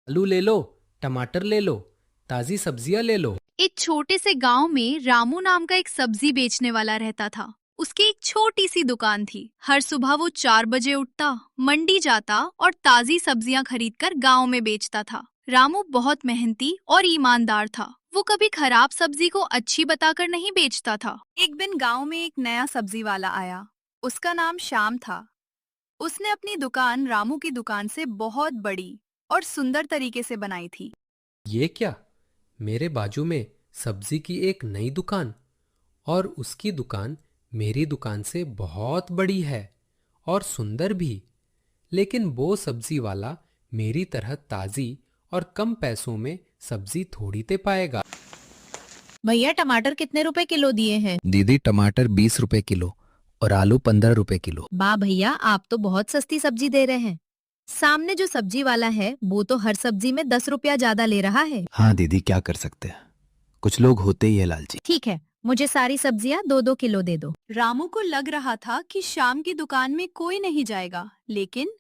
आलू ले लो, टमाटर ले लो, ताजी सब्जियां ले लो। एक छोटे से गांव में रामू नाम का एक सब्जी बेचने वाला रहता था। उसकी एक छोटी सी दुकान थी। हर सुबह वो 4 बजे उठता, मंडी जाता और ताजी सब्जियां खरीदकर गांव में बेचता था। रामू बहुत मेहनती और ईमानदार था। वो कभी खराब सब्जी को अच्छी बताकर नहीं बेचता था। एक दिन गांव में एक नया सब्जी वाला आया। उसका नाम श्याम था। उसने अपनी दुकान रामू की दुकान से बहुत बड़ी और सुंदर तरीके से बनाई थी। ये क्या, मेरे बाजू में सब्जी की एक नई दुकान, और उसकी दुकान मेरी दुकान से बहुत बड़ी है और सुंदर भी। लेकिन वो सब्जी वाला मेरी तरह ताजी और कम पैसों में सब्जी थोड़ी दे पाएगा। भैया टमाटर कितने रुपए किलो दिए हैं? दीदी टमाटर 20 रुपए किलो और आलू 15 रुपए किलो। वाह भैया, आप तो बहुत सस्ती सब्जी दे रहे हैं। सामने जो सब्जी वाला है वो तो हर सब्जी में 10 रुपया ज्यादा ले रहा है। हाँ दीदी, क्या कर सकते हैं, कुछ लोग होते ही है लालची। ठीक है, मुझे सारी सब्जियां 2-2 किलो दे दो। रामू को लग रहा था कि श्याम की दुकान में कोई नहीं जाएगा, लेकिन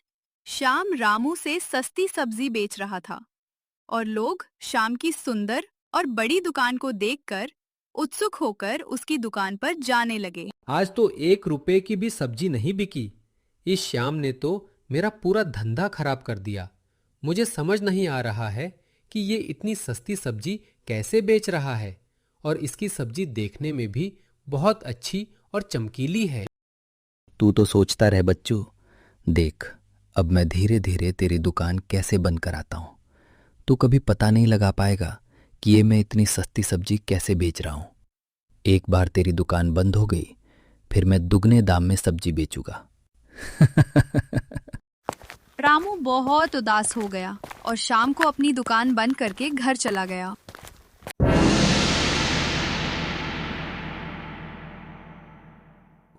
श्याम रामू से सस्ती सब्जी बेच रहा था और लोग श्याम की सुंदर और बड़ी दुकान को देखकर उत्सुक होकर उसकी दुकान पर जाने लगे। आज तो 1 रुपए की भी सब्जी नहीं बिकी। इस श्याम ने तो मेरा पूरा धंधा खराब कर दिया। मुझे समझ नहीं आ रहा है कि ये इतनी सस्ती सब्जी कैसे बेच रहा है, और इसकी सब्जी देखने में भी बहुत अच्छी और चमकीली है। तू तो सोचता रहे बच्चू, देख अब मैं धीरे धीरे तेरी दुकान कैसे बंद कराता हूँ। तू कभी पता नहीं लगा पाएगा कि ये मैं इतनी सस्ती सब्जी कैसे बेच रहा हूँ। एक बार तेरी दुकान बंद हो गई, फिर मैं दुगने दाम में सब्जी बेचूंगा। रामू बहुत उदास हो गया और शाम को अपनी दुकान बंद करके घर चला गया।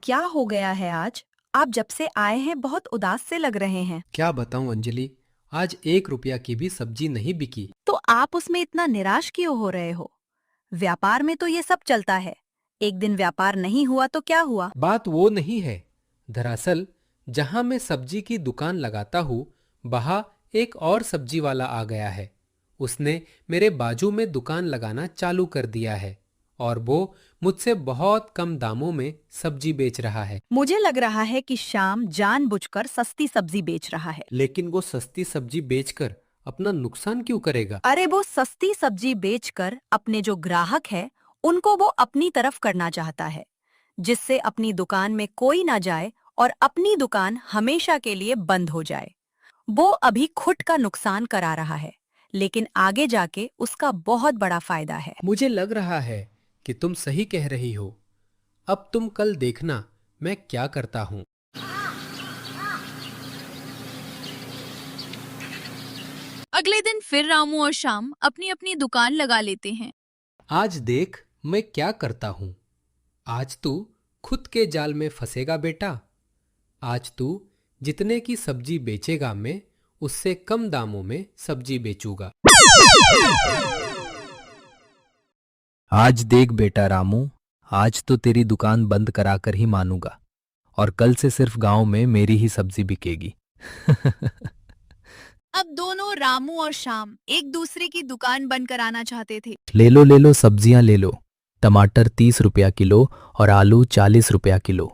क्या हो गया है आज? आप जब से आए हैं बहुत उदास से लग रहे हैं। क्या बताऊं अंजलि, आज 1 रुपया की भी सब्जी नहीं बिकी। तो आप उसमें इतना निराश क्यों हो रहे हो? व्यापार में तो ये सब चलता है। एक दिन व्यापार नहीं हुआ तो क्या हुआ? बात वो नहीं है। दरअसल जहां मैं सब्जी की दुकान लगाता हूँ, वहां एक और सब्जी वाला आ गया है। उसने मेरे बाजू में दुकान लगाना चालू कर दिया है और वो मुझसे बहुत कम दामों में सब्जी बेच रहा है। मुझे लग रहा है कि श्याम जानबूझकर सस्ती सब्जी बेच रहा है। लेकिन वो सस्ती सब्जी बेचकर अपना नुकसान क्यों करेगा? अरे वो सस्ती सब्जी बेचकर अपने जो ग्राहक है उनको वो अपनी तरफ करना चाहता है, जिससे अपनी दुकान में कोई ना जाए और अपनी दुकान हमेशा के लिए बंद हो जाए। वो अभी खुद का नुकसान करा रहा है, लेकिन आगे जाके उसका बहुत बड़ा फायदा है। मुझे लग रहा है कि तुम सही कह रही हो। अब तुम कल देखना मैं क्या करता हूँ। अगले दिन फिर रामू और श्याम अपनी अपनी दुकान लगा लेते हैं। आज देख मैं क्या करता हूँ। आज तू खुद के जाल में फंसेगा बेटा। आज तू जितने की सब्जी बेचेगा, मैं उससे कम दामों में सब्जी बेचूंगा। आज देख बेटा रामू, आज तो तेरी दुकान बंद कराकर ही मानूंगा और कल से सिर्फ गांव में मेरी ही सब्जी बिकेगी। अब दोनों रामू और श्याम एक दूसरे की दुकान बंद कराना चाहते थे। ले लो सब्जियां ले लो। टमाटर 30 रुपया किलो और आलू 40 रुपया किलो।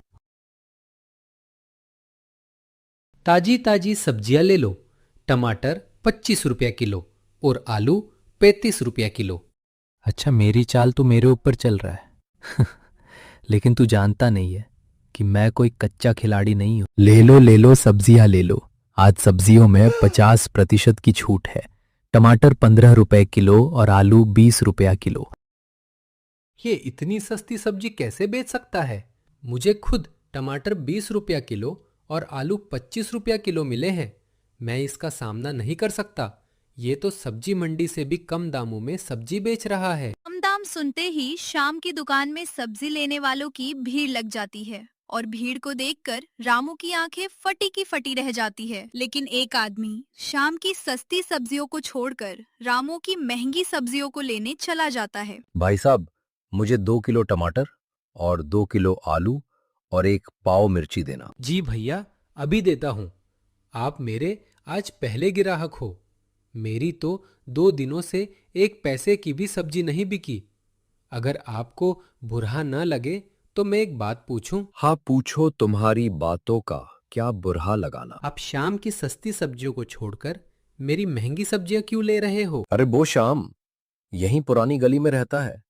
ताजी ताजी सब्जियां ले लो। टमाटर 25 रुपया किलो और आलू 35 रुपया किलो। अच्छा, मेरी चाल तो मेरे ऊपर चल रहा है। लेकिन तू जानता नहीं है कि मैं कोई कच्चा खिलाड़ी नहीं हूं। ले लो सब्जियां ले लो। आज सब्जियों में 50% की छूट है। टमाटर 15 रुपए किलो और आलू 20 रुपया किलो। ये इतनी सस्ती सब्जी कैसे बेच सकता है? मुझे खुद टमाटर 20 रुपया किलो और आलू 25 रुपया किलो मिले हैं। मैं इसका सामना नहीं कर सकता। ये तो सब्जी मंडी से भी कम दामों में सब्जी बेच रहा है। कम दाम सुनते ही श्याम की दुकान में सब्जी लेने वालों की भीड़ लग जाती है और भीड़ को देखकर रामू की आंखें फटी की फटी रह जाती है। लेकिन एक आदमी श्याम की सस्ती सब्जियों को छोड़कर रामू की महंगी सब्जियों को लेने चला जाता है। भाई साहब, मुझे 2 किलो टमाटर और 2 किलो आलू और 1 पाव मिर्ची देना। जी भैया, अभी देता हूँ। आप मेरे आज पहले ग्राहक हो। मेरी तो 2 दिनों से एक पैसे की भी सब्जी नहीं बिकी। अगर आपको बुरा न लगे तो मैं एक बात पूछूं? हाँ पूछो, तुम्हारी बातों का क्या बुरा लगाना। आप शाम की सस्ती सब्जियों को छोड़कर मेरी महंगी सब्जियां क्यों ले रहे हो? अरे वो शाम यहीं पुरानी गली में रहता है,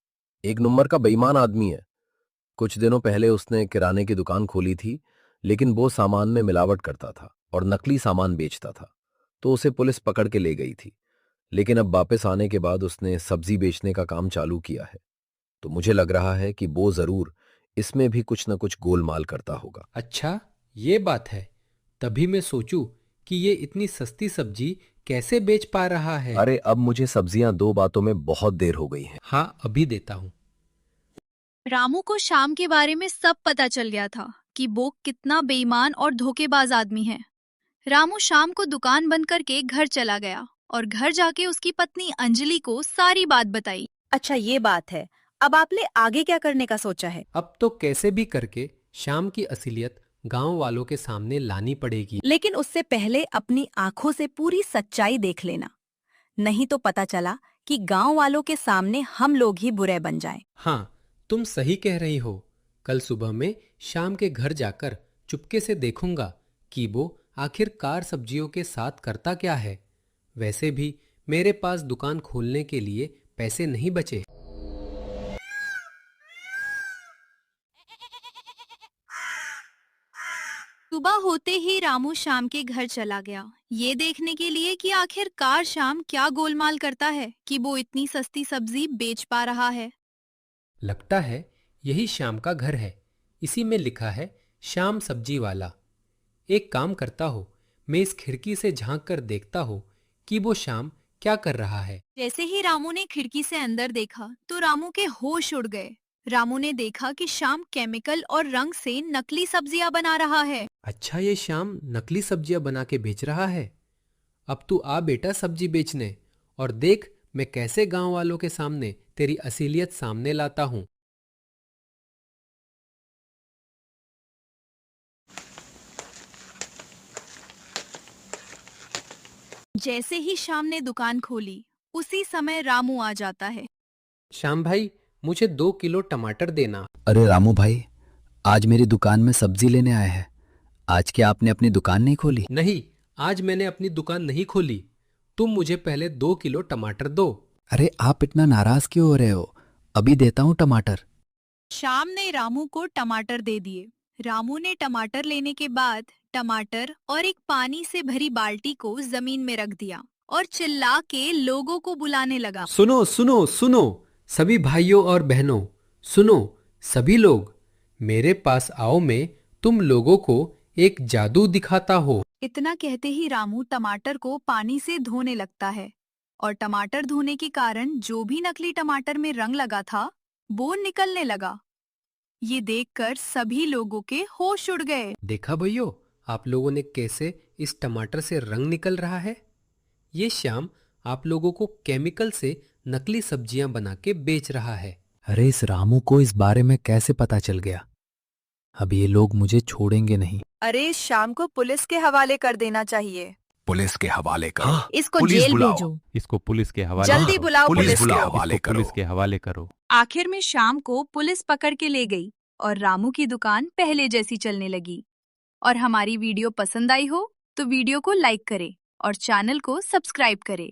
एक नंबर का बेईमान आदमी है। कुछ दिनों पहले उसने किराने की दुकान खोली थी, लेकिन वो सामान में मिलावट करता था और नकली सामान बेचता था, तो उसे पुलिस पकड़ के ले गई थी। लेकिन अब वापस आने के बाद उसने सब्जी बेचने का काम चालू किया है, तो मुझे लग रहा है कि वो जरूर इसमें भी कुछ न कुछ गोलमाल करता होगा। अच्छा, ये बात है। तभी मैं सोचूं कि ये इतनी सस्ती सब्जी कैसे बेच पा रहा है। अरे अब मुझे सब्जियां दो बातों में बहुत देर हो गई हैं। हाँ, अभी देता हूँ। रामू को शाम के बारे में सब पता चल गया था कि वो कितना बेईमान और धोखेबाज आदमी है। रामू शाम को दुकान बंद करके घर चला गया और घर जाके उसकी पत्नी अंजलि को सारी बात बताई। अच्छा ये बात है, अब आपने आगे क्या करने का सोचा है? अब तो कैसे भी करके शाम की असलियत गांव वालों के सामने लानी पड़ेगी। लेकिन उससे पहले अपनी आंखों से पूरी सच्चाई देख लेना, नहीं तो पता चला कि गांव वालों के सामने हम लोग ही बुरे बन जाएं। हाँ, तुम सही कह रही हो। कल सुबह में शाम के घर जाकर चुपके से देखूंगा कि वो आखिरकार सब्जियों के साथ करता क्या है। वैसे भी मेरे पास दुकान खोलने के लिए पैसे नहीं बचे। सुबह होते ही रामू शाम के घर चला गया, ये देखने के लिए कि आखिरकार शाम क्या गोलमाल करता है कि वो इतनी सस्ती सब्जी बेच पा रहा है। लगता है यही शाम का घर है। इसी में लिखा है श्याम सब्जी वाला। एक काम करता हो, मैं इस खिड़की से झांक कर देखता हो कि वो श्याम क्या कर रहा है। जैसे ही रामू ने खिड़की से अंदर देखा तो रामू के होश उड़ गए। रामू ने देखा कि श्याम केमिकल और रंग से नकली सब्जियां बना रहा है। अच्छा, ये श्याम नकली सब्जियां बना के बेच रहा है। अब तू आ बेटा सब्जी बेचने, और देख मैं कैसे गांव वालों के सामने तेरी असलियत सामने लाता हूँ। जैसे ही श्याम ने दुकान खोली, उसी समय रामू आ जाता है। श्याम भाई, मुझे 2 किलो टमाटर देना। अरे रामू भाई, आज मेरी दुकान में सब्जी लेने आए हैं। आज क्या आपने अपनी दुकान नहीं खोली? नहीं, आज मैंने अपनी दुकान नहीं खोली। तुम मुझे पहले 2 किलो टमाटर दो। अरे आप इतना नाराज क्यों हो रहे हो? अभी देता हूँ टमाटर। श्याम ने रामू को टमाटर दे दिए। रामू ने टमाटर लेने के बाद टमाटर और एक पानी से भरी बाल्टी को जमीन में रख दिया और चिल्ला के लोगों को बुलाने लगा। सुनो सुनो सुनो, सभी भाइयों और बहनों, सुनो सभी लोग, मेरे पास आओ। मैं तुम लोगों को एक जादू दिखाता हो। इतना कहते ही रामू टमाटर को पानी से धोने लगता है और टमाटर धोने के कारण जो भी नकली टमाटर में रंग लगा था वो निकलने लगा। ये देखकर सभी लोगों के होश उड़ गए। देखा भैया, आप लोगों ने कैसे इस टमाटर से रंग निकल रहा है। ये श्याम आप लोगों को केमिकल से नकली सब्जियां बना के बेच रहा है। अरे इस रामू को इस बारे में कैसे पता चल गया? अब ये लोग मुझे छोड़ेंगे नहीं। अरे शाम को पुलिस के हवाले कर देना चाहिए। पुलिस के हवाले करो। इसको पुलिस जेल बुलाओ। भेजो। इसको पुलिस के हवाले जल्दी करो। बुलाओ पुलिस पुलिस को। बुलाओ, हवाले इसको पुलिस करो। के हवाले करो। आखिर में शाम को पुलिस पकड़ के ले गई और रामू की दुकान पहले जैसी चलने लगी। और हमारी वीडियो पसंद आई हो तो वीडियो को लाइक करें और चैनल को सब्सक्राइब करें।